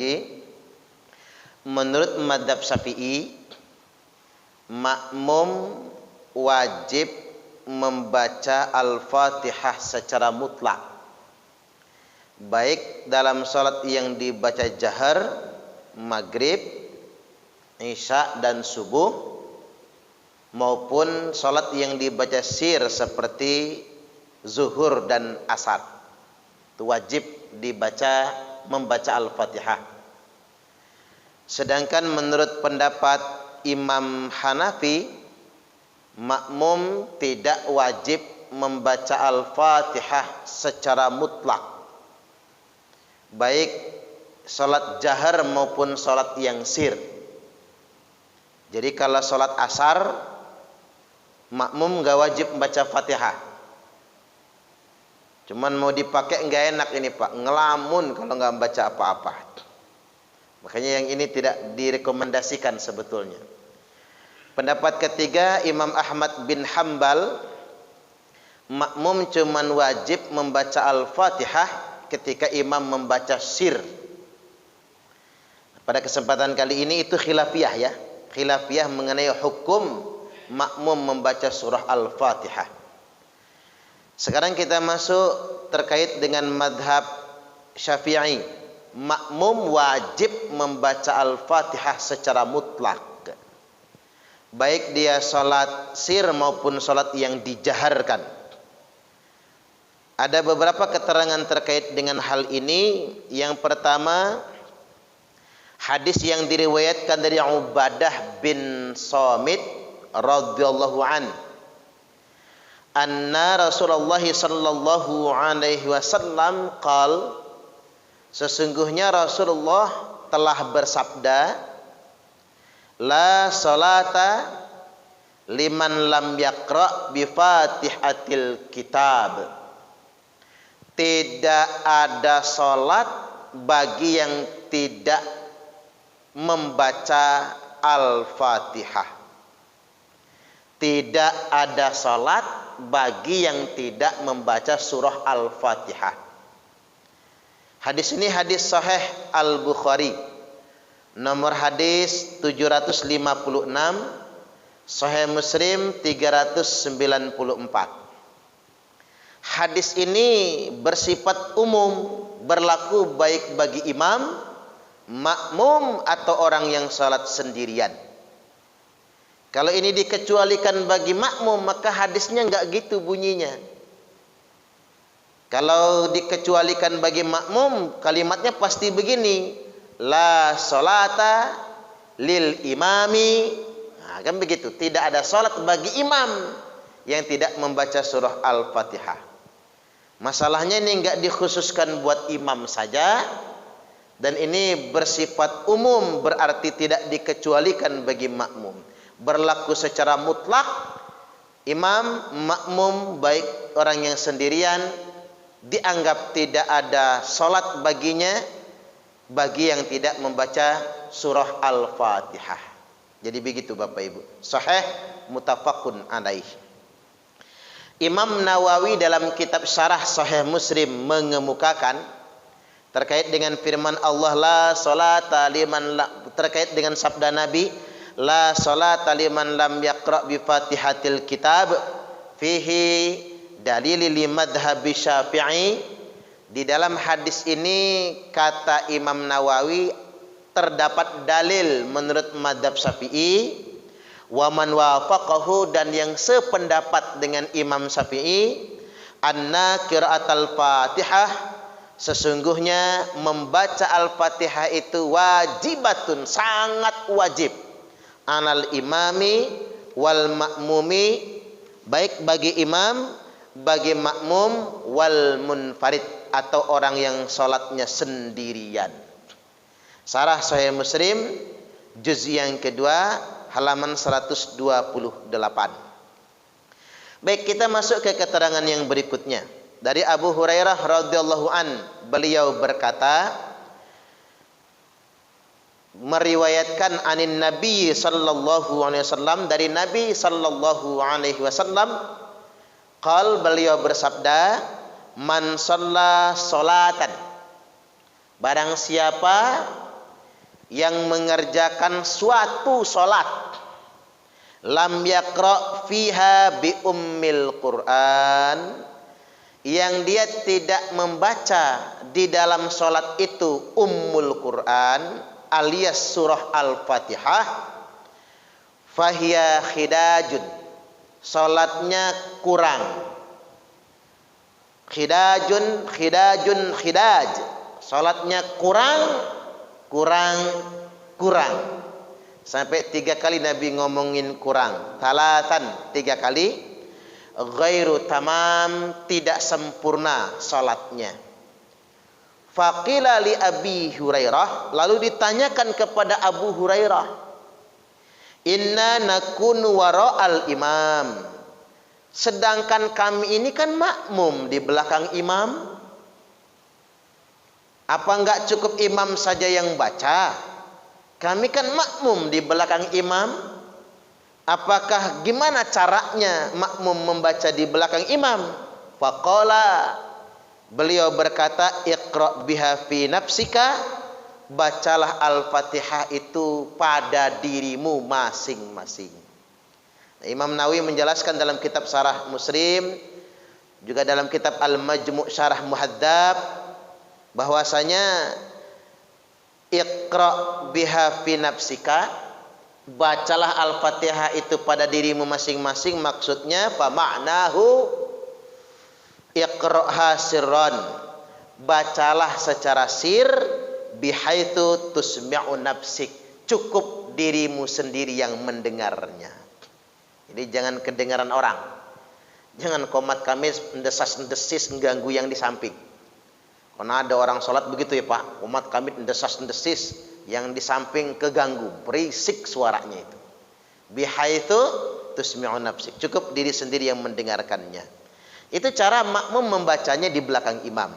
lagi. Menurut mazhab Syafi'i, makmum wajib membaca Al-Fatihah secara mutlak, baik dalam salat yang dibaca jahar, maghrib, isya dan subuh, maupun salat yang dibaca sir seperti zuhur dan asar. Itu wajib membaca Al-Fatihah. Sedangkan menurut pendapat Imam Hanafi, makmum tidak wajib membaca Al-Fatihah secara mutlak, baik salat jahar maupun salat yang sir. Jadi kalau salat asar, makmum gak wajib membaca Fatihah. Cuman mau dipakai nggak enak ini Pak, ngelamun kalau nggak membaca apa-apa. Makanya yang ini tidak direkomendasikan sebetulnya. Pendapat ketiga Imam Ahmad bin Hambal, makmum cuman wajib membaca Al-Fatihah ketika imam membaca sir. Pada kesempatan kali ini itu khilafiyah ya. Khilafiyah mengenai hukum makmum membaca surah Al-Fatihah. Sekarang kita masuk terkait dengan madhab Syafi'i. Makmum wajib membaca Al-Fatihah secara mutlak, baik dia salat sir maupun salat yang dijaharkan. Ada beberapa keterangan terkait dengan hal ini. Yang pertama, hadis yang diriwayatkan dari Ubadah bin Samit radhiyallahu an, anna Rasulullah sallallahu alaihi wasallam qala, sesungguhnya Rasulullah telah bersabda, la salata liman lam yaqra bi Fatihatil kitab. Tidak ada salat bagi yang tidak membaca Al-Fatihah. Tidak ada salat bagi yang tidak membaca surah Al-Fatihah. Hadis ini hadis sahih Al-Bukhari, nomor hadis 756, Sahih Muslim 394. Hadis ini bersifat umum, berlaku baik bagi imam, makmum atau orang yang salat sendirian. Kalau ini dikecualikan bagi makmum, maka hadisnya enggak gitu bunyinya. Kalau dikecualikan bagi makmum, kalimatnya pasti begini, la salata lil imami. Nah, kan begitu. Tidak ada salat bagi imam yang tidak membaca surah Al-Fatihah. Masalahnya ini enggak dikhususkan buat imam saja, dan ini bersifat umum, berarti tidak dikecualikan bagi makmum. Berlaku secara mutlak, imam, makmum, baik orang yang sendirian, dianggap tidak ada salat baginya bagi yang tidak membaca surah Al-Fatihah. Jadi begitu Bapak Ibu. Sahih muttafaqun alaih. Imam Nawawi dalam kitab Syarah Sahih Muslim mengemukakan terkait dengan firman Allah, la salata liman terkait dengan sabda Nabi, la salata liman lam yaqra bi Fatihatil kitab, fihi dalil li madhhab Syafi'i. Di dalam hadis ini kata Imam Nawawi terdapat dalil menurut madhab Syafi'i, wa man wafaqahu, dan yang sependapat dengan Imam Syafi'i, anna qiraatul Fatihah, sesungguhnya membaca Al-Fatihah itu wajibatun, sangat wajib, alal imami wal makmumi, baik bagi imam, bagi makmum, wal munfarid, atau orang yang sholatnya sendirian. Syarah Sahih Muslim juz yang kedua halaman 128. Baik, kita masuk ke keterangan yang berikutnya. Dari Abu Hurairah radhiyallahu an, beliau berkata, meriwayatkan anin Nabi sallallahu alaihi wasallam, dari Nabi sallallahu alaihi wasallam, qal, beliau bersabda, man shalla sholatan, barang siapa yang mengerjakan suatu salat lam yaqra fiha bi ummil Qur'an, yang dia tidak membaca di dalam salat itu ummul Qur'an alias surah Al-Fatihah, fahiya khidajun, salatnya kurang. Khidaj, salatnya kurang. Sampai 3 kali Nabi ngomongin kurang. Talatan, 3 kali. Ghairu tamam, tidak sempurna salatnya. Faqila li Abi Hurairah, lalu ditanyakan kepada Abu Hurairah, inna nakunu wara'al imam, sedangkan kami ini kan makmum di belakang imam. Apa enggak cukup imam saja yang baca? Kami kan makmum di belakang imam. Apakah gimana caranya makmum membaca di belakang imam? Faqala, beliau berkata, iqra biha fi nafsika, bacalah Al-Fatihah itu pada dirimu masing-masing. Imam Nawawi menjelaskan dalam kitab Syarah Muslim, juga dalam kitab Al-Majmu' Syarah Muhadzab, bahwasanya iqra biha fi nafsika, bacalah Al-Fatihah itu pada dirimu masing-masing, maksudnya fa ma'nahu iqra'ha sirran, bacalah secara sir, bihaitsu tusmi'u nafsik, cukup dirimu sendiri yang mendengarnya. Jadi jangan kedengaran orang. Jangan komat kamis desas-desis mengganggu yang di samping. Karena ada orang sholat begitu ya Pak, komat kamit desas-desis yang di samping keganggu, berisik suaranya itu. Bihaitsu tusmi'u nafsik, cukup diri sendiri yang mendengarkannya. Itu cara makmum membacanya di belakang imam.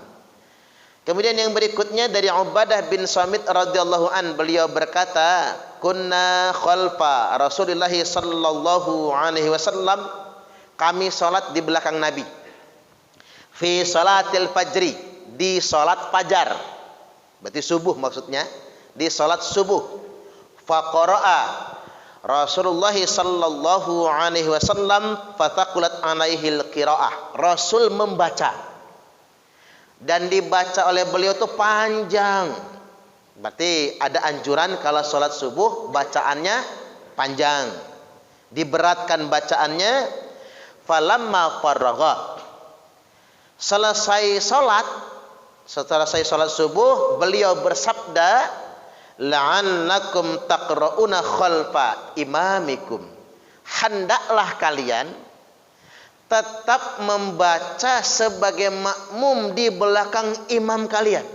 Kemudian yang berikutnya dari Ubadah bin Samit radhiyallahu an, beliau berkata, kunna khalfa Rasulullah sallallahu alaihi wasallam, kami salat di belakang Nabi. Fi salatil fajri, di salat fajar. Berarti subuh maksudnya, di salat subuh. Faqara'a Rasulullah sallallahu alaihi wasallam fataqulat alaihil qiraah. Rasul membaca, dan dibaca oleh beliau itu panjang. Berarti ada anjuran kalau salat subuh bacaannya panjang, diberatkan bacaannya. Falamma faragha, selesai salat, setelah saya salat subuh, beliau bersabda, la'annakum taqra'una khalfa imamikum, hendaklah kalian tetap membaca sebagai makmum di belakang imam kalian.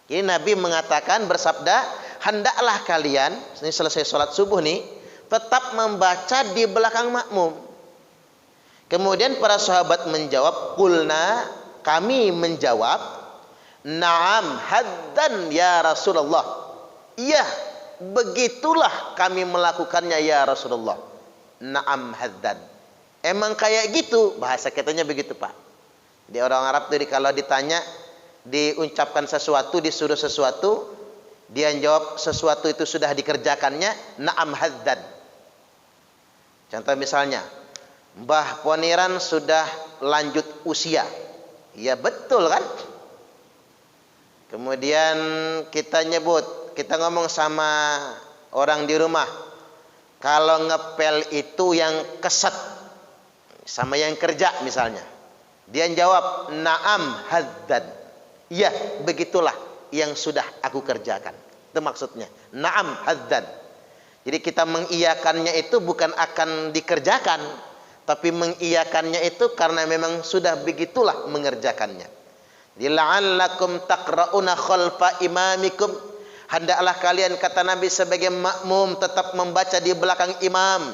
Ini Nabi mengatakan, bersabda, hendaklah kalian, ini selesai salat subuh nih, tetap membaca di belakang makmum. Kemudian para sahabat menjawab, qulna, kami menjawab, na'am haddan ya Rasulullah, iya begitulah kami melakukannya ya Rasulullah. Na'am haddan, emang kayak gitu, bahasa kitanya begitu Pak. Di orang Arab jadi kalau ditanya, diucapkan sesuatu, disuruh sesuatu, dia jawab sesuatu itu sudah dikerjakannya, na'am haddan. Contoh misalnya, Mbah Poniran sudah lanjut usia. Ya betul kan? Kemudian kita nyebut, kita ngomong sama orang di rumah, kalau ngepel itu yang keset sama yang kerja misalnya. Dia jawab, na'am haddan. Ya, begitulah yang sudah aku kerjakan. Itu maksudnya, na'am haddan. Jadi kita mengiyakannya itu bukan akan dikerjakan, tapi mengiyakannya itu karena memang sudah begitulah mengerjakannya. La'allakum taqra'una khalfa imamikum, hendaklah kalian, kata Nabi, sebagai makmum tetap membaca di belakang imam.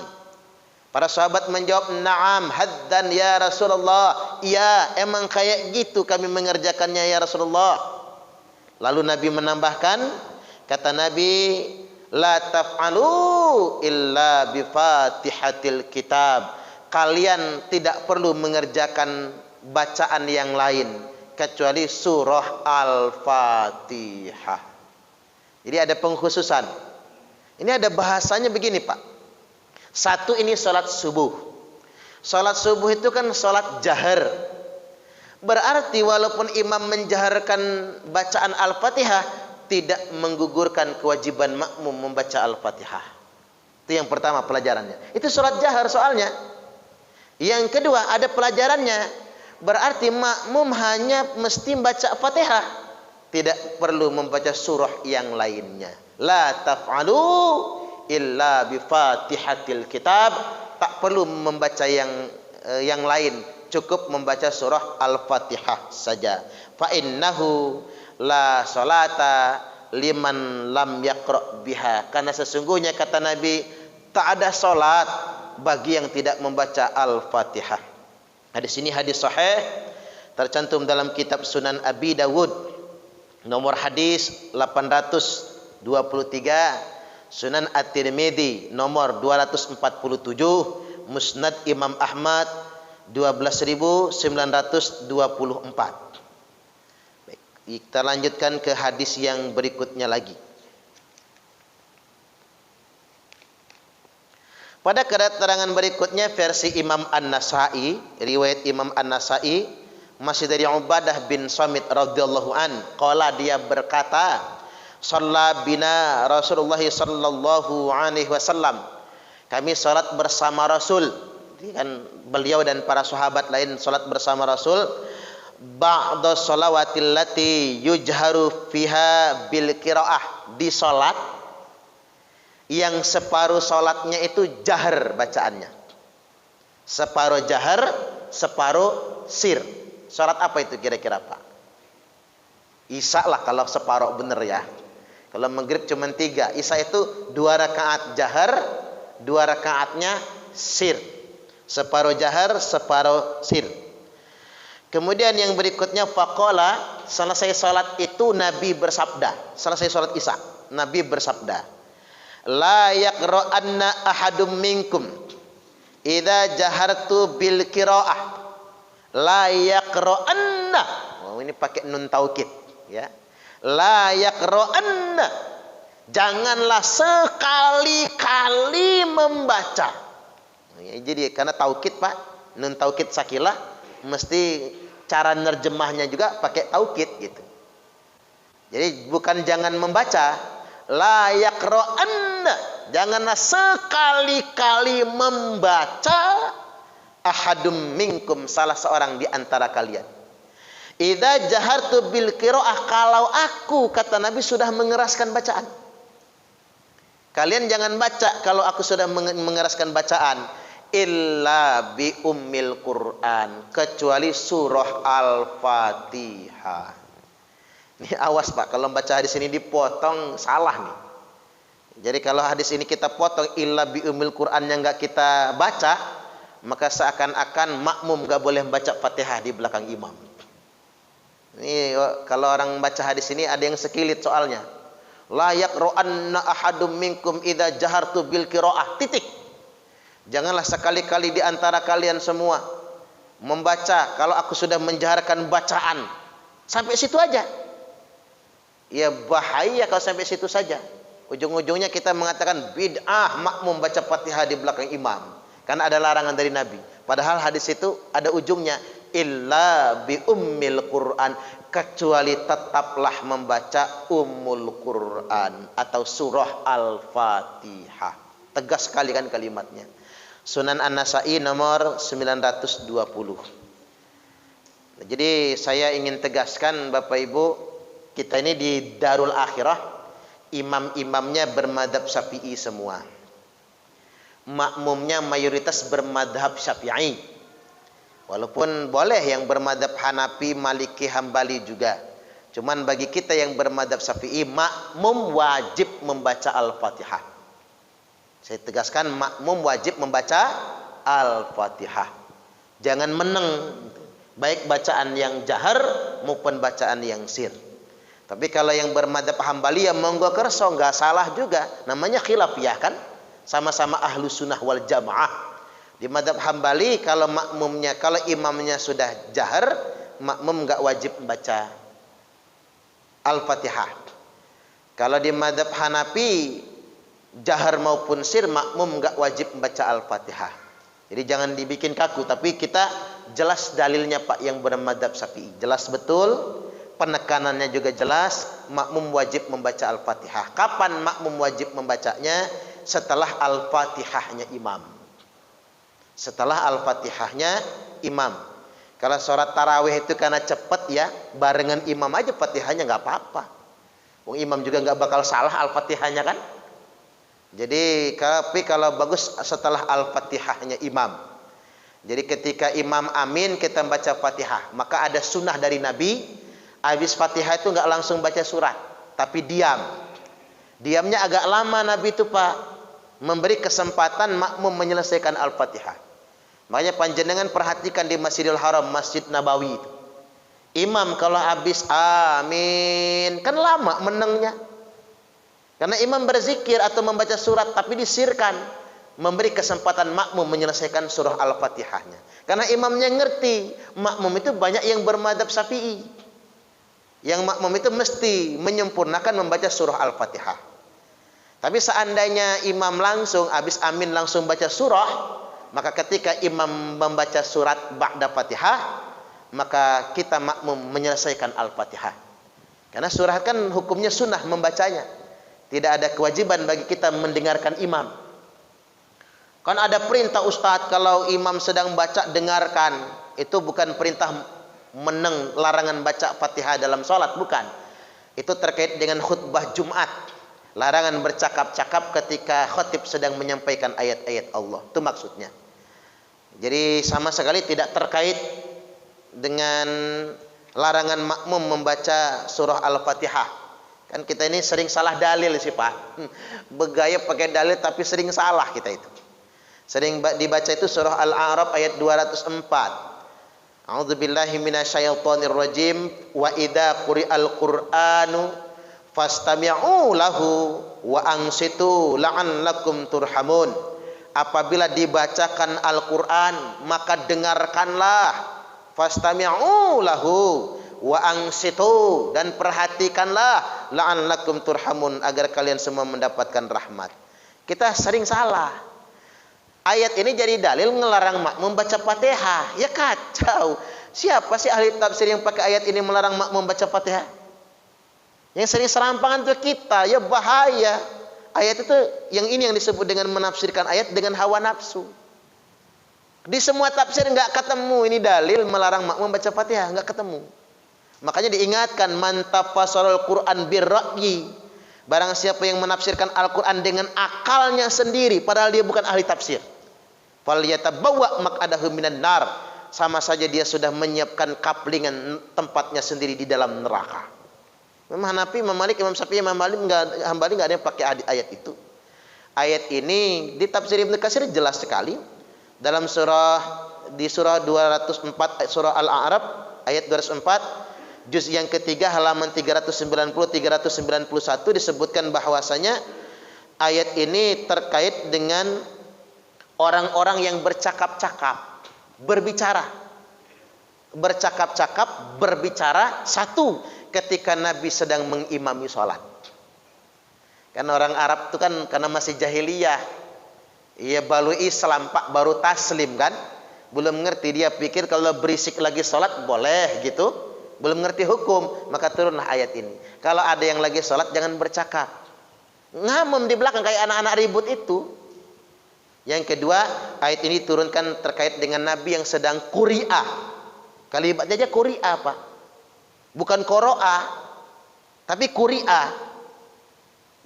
Para sahabat menjawab, na'am haddan ya Rasulullah, iya emang kayak gitu kami mengerjakannya ya Rasulullah. Lalu Nabi menambahkan, kata Nabi, la taf'alu illa bi fatihatil kitab, kalian tidak perlu mengerjakan bacaan yang lain kecuali surah Al-Fatihah. Jadi ada pengkhususan. Ini ada bahasanya begini Pak. Satu, ini sholat subuh. Sholat subuh itu kan sholat jahar. Berarti walaupun imam menjaharkan bacaan Al-Fatihah, tidak menggugurkan kewajiban makmum membaca Al-Fatihah. Itu yang pertama pelajarannya. Itu sholat jahar soalnya. Yang kedua, ada pelajarannya. Berarti makmum hanya mesti baca Fatihah. Tidak perlu membaca surah yang lainnya. La taf'alu illa bi Fatihatil kitab. Tak perlu membaca yang lain. Cukup membaca surah Al-Fatihah saja. Fa innahu la salata liman lam yaqra biha. Karena sesungguhnya kata Nabi, tak ada salat bagi yang tidak membaca Al-Fatihah. Hadis ini hadis sahih, tercantum dalam kitab Sunan Abi Dawud, nomor hadis 823, Sunan At-Tirmidzi nomor 247, Musnad Imam Ahmad 12.924. Baik, kita lanjutkan ke hadis yang berikutnya lagi. Pada keterangan berikutnya versi Imam An-Nasa'i, riwayat Imam An-Nasa'i masih dari Ubadah bin Samit radhiyallahu an, qala, dia berkata, shalla bina Rasulullah sallallahu alaihi wasallam. Kami salat bersama Rasul. Jadi kan beliau dan para sahabat lain salat bersama Rasul. Ba'da shalawatil lati yujharu fiha bil qiraah, di salat yang separuh salatnya itu jahar bacaannya. Separuh jahar, separuh sir. Salat apa itu kira-kira Pak? Isya lah kalau separuh bener ya. Kalau maghrib cuma 3. Isya itu 2 rakaat jahar, 2 rakaatnya sir. Separuh jahar, separuh sir. Kemudian yang berikutnya faqala, selesai salat itu Nabi bersabda, selesai salat Isya, Nabi bersabda, la yaqra'anna ahadum minkum idza jahartu bil qiraah. La yaqra'anna. Oh, ini pakai nun taukid ya. La yaqra'anna. Janganlah sekali-kali membaca. Jadi karena taukid Pak, nun taukid sakilah, mesti cara nerjemahnya juga pakai taukid gitu. Jadi bukan jangan membaca, la yaqra'anna, janganlah sekali-kali membaca ahadum minkum, salah seorang di antara kalian. Idza jahartu bil qiraah, kalau aku, kata Nabi, sudah mengeraskan bacaan. Kalian jangan baca kalau aku sudah mengeraskan bacaan. Illa bi ummil Quran, kecuali surah Al-Fatihah. Ini awas Pak, kalau baca hadis ini dipotong salah nih. Jadi kalau hadis ini kita potong illa bi ummil Quran yang enggak kita baca, maka seakan-akan makmum enggak boleh baca Fatihah di belakang imam. Ini kalau orang baca hadis ini ada yang sekilit soalnya. La yaqra'anna ahadum minkum idza jahartu bil qiraah, titik. Janganlah sekali-kali di antara kalian semua membaca kalau aku sudah menjaharkan bacaan. Sampai situ aja. Ya bahaya kalau sampai situ saja. Ujung-ujungnya kita mengatakan bid'ah makmum baca Fatihah di belakang imam. Karena ada larangan dari Nabi. Padahal hadis itu ada ujungnya, illa bi ummil Quran, kecuali tetaplah membaca ummul Quran atau surah Al-Fatihah. Tegas sekali kan kalimatnya. Sunan An-Nasa'i nomor 920. Jadi saya ingin tegaskan Bapak Ibu, kita ini di Darul Akhirah, imam-imamnya bermadhab Syafi'i semua. Makmumnya mayoritas bermadhab Syafi'i. Walaupun boleh yang bermadhab Hanafi, Maliki, Hambali juga. Cuman bagi kita yang bermadhab Syafi'i, makmum wajib membaca Al-Fatihah. Saya tegaskan, makmum wajib membaca Al-Fatihah. Jangan meneng, baik bacaan yang jahar maupun bacaan yang sir. Tapi kalau yang bermadhab Hambali, ya monggo kerso, nggak salah juga. Namanya khilafiyah kan, sama-sama ahlu sunnah wal jamaah. Di madhab Hambali kalau makmumnya, kalau imamnya sudah jahar, makmum nggak wajib membaca Al-Fatihah. Kalau di mazhab Hanafi, jahar maupun sir makmum enggak wajib membaca Al-Fatihah. Jadi jangan dibikin kaku, tapi kita jelas dalilnya Pak yang bermadzhab Syafi'i. Jelas betul, penekanannya juga jelas, makmum wajib membaca Al-Fatihah. Kapan makmum wajib membacanya? Setelah Al-Fatihahnya imam. Setelah Al-Fatihahnya imam. Kalau sholat tarawih itu karena cepat ya, barengan imam aja Fatihahnya nggak apa-apa. Wong imam juga nggak bakal salah Al-Fatihahnya kan. Jadi tapi kalau bagus setelah Al-Fatihahnya imam. Jadi ketika imam amin kita baca Fatihah. Maka ada sunnah dari Nabi, habis Fatihah itu nggak langsung baca surat, tapi diam. Diamnya agak lama Nabi itu Pak, memberi kesempatan makmum menyelesaikan Al-Fatihah. Makanya panjenengan perhatikan di Masjidil Haram, Masjid Nabawi itu. Imam kalau habis amin, kan lama menengnya. Karena imam berzikir atau membaca surat tapi disirkan, memberi kesempatan makmum menyelesaikan surah Al-Fatihahnya. Karena imamnya ngerti, makmum itu banyak yang bermadzhab Syafi'i. Yang makmum itu mesti menyempurnakan membaca surah Al-Fatihah. Tapi seandainya imam langsung habis amin langsung baca surah, maka ketika imam membaca surat ba'da Fatihah, maka kita makmum menyelesaikan Al-Fatihah. Karena surah kan hukumnya sunnah membacanya. Tidak ada kewajiban bagi kita mendengarkan imam. Kan ada perintah Ustadz, kalau imam sedang baca dengarkan. Itu bukan perintah meneng, larangan baca Fatihah dalam sholat, bukan. Itu terkait dengan khutbah Jumat. Larangan bercakap-cakap ketika khatib sedang menyampaikan ayat-ayat Allah. Itu maksudnya. Jadi sama sekali tidak terkait dengan larangan makmum membaca surah Al-Fatihah. Kan kita ini sering salah dalil sih Pak. Bergaya pakai dalil tapi sering salah kita itu. Sering dibaca itu surah Al-A'raf ayat 204. A'udzubillahi minasyaitonirrajim wa idza quri'al Qur'anu fastami'u lahu wa ansitu la'allakum turhamun. Apabila dibacakan Al-Quran maka dengarkanlah, fastami'u lahu wa ansitu, dan perhatikanlah, la'allakum turhamun, agar kalian semua mendapatkan rahmat. Kita sering salah. Ayat ini jadi dalil ngelarang makmum baca Fatihah. Ya kacau. Siapa sih ahli tafsir yang pakai ayat ini melarang makmum baca Fatihah? Yang sering serampangan itu kita. Ya bahaya. Ayat itu yang ini yang disebut dengan menafsirkan ayat dengan hawa nafsu. Di semua tafsir nggak ketemu ini dalil melarang makmum baca Fatihah, nggak ketemu. Makanya diingatkan, man tafasarul Quran birra'yi. Barang siapa yang menafsirkan Al-Quran dengan akalnya sendiri, padahal dia bukan ahli tafsir. Falyatabawwa maq'adahu minan nar. Sama saja dia sudah menyiapkan kaplingan tempatnya sendiri di dalam neraka. Imam Hanafi, Imam Malik, Imam Syafi'i, Imam Hambali nggak ada yang pakai ayat itu. Ayat ini di tafsir Ibnu Katsir jelas sekali dalam di surah 204 surah Al-A'raf ayat 204 juz yang ketiga halaman 390 391 disebutkan bahwasanya ayat ini terkait dengan orang-orang yang bercakap-cakap, berbicara satu ketika Nabi sedang mengimami sholat. Kan orang Arab itu kan karena masih jahiliyah, ia baru Islam Pak, baru taslim kan, belum ngerti, dia pikir kalau berisik lagi sholat boleh gitu, belum ngerti hukum, maka turunlah ayat ini. Kalau ada yang lagi sholat jangan bercakap, ngamum di belakang kayak anak-anak ribut itu. Yang kedua, ayat ini turunkan terkait dengan Nabi yang sedang quri'ah. Kalimatnya aja quri'ah Pak, bukan qoro'ah, tapi quri'ah.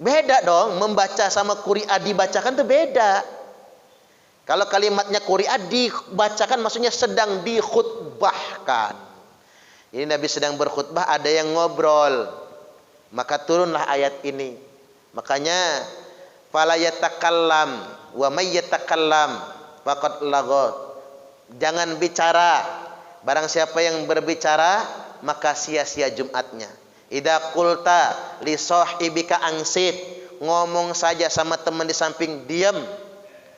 Beda dong, membaca sama quri'ah dibacakan itu beda. Kalau kalimatnya quri'ah dibacakan maksudnya sedang dikhutbahkan. Ini Nabi sedang berkhutbah, ada yang ngobrol, maka turunlah ayat ini. Makanya fala yatakallam wa may yatakallam faqad laghat. Jangan bicara, barang siapa yang berbicara maka sia-sia Jumatnya. Idza qulta li sahibika angsit, ngomong saja sama teman di samping diam,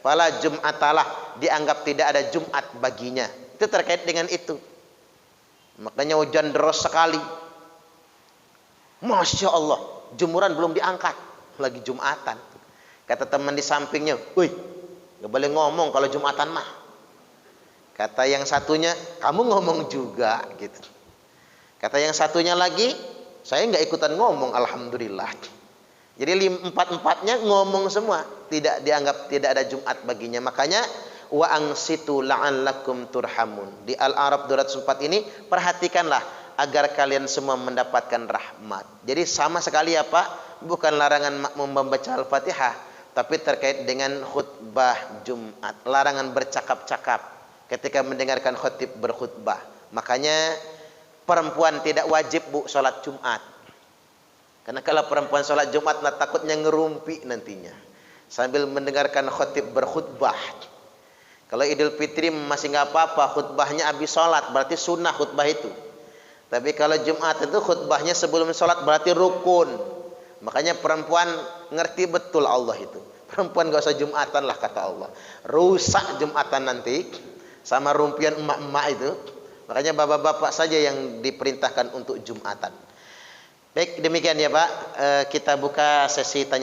fala jum'atalah, dianggap tidak ada Jumat baginya. Itu terkait dengan itu. Makanya hujan deras sekali. Masya Allah, Jemuran belum diangkat, lagi Jumatan. Kata teman di sampingnya, "Woi, nggak boleh ngomong kalau Jumatan mah." Kata yang satunya, "Kamu ngomong juga," gitu. Kata yang satunya lagi, "Saya nggak ikutan ngomong, alhamdulillah." Jadi empat-empatnya ngomong semua, tidak dianggap tidak ada Jumat baginya. Makanya wa angsitu la'allakum turhamun. Di Al-A'raf 204 ini perhatikanlah agar kalian semua mendapatkan rahmat. Jadi sama sekali ya Pak, bukan larangan makmum membaca Al-Fatihah, tapi terkait dengan khutbah Jumat. Larangan bercakap-cakap ketika mendengarkan khatib berkhutbah. Makanya perempuan tidak wajib Bu sholat Jumat. Karena kalau perempuan sholat Jumat takutnya ngerumpi nantinya sambil mendengarkan khatib berkhutbah. Kalau Idul Fitri masih nggak apa-apa, khutbahnya habis sholat, berarti sunnah khutbah itu. Tapi kalau Jumat itu khutbahnya sebelum sholat berarti rukun. Makanya perempuan ngerti betul Allah itu. Perempuan gak usah Jumatan lah kata Allah. Rusak Jumatan nanti sama rumpian emak-emak itu. Makanya bapak-bapak saja yang diperintahkan untuk Jumatan. Baik, demikian ya Pak. Kita buka sesi tanya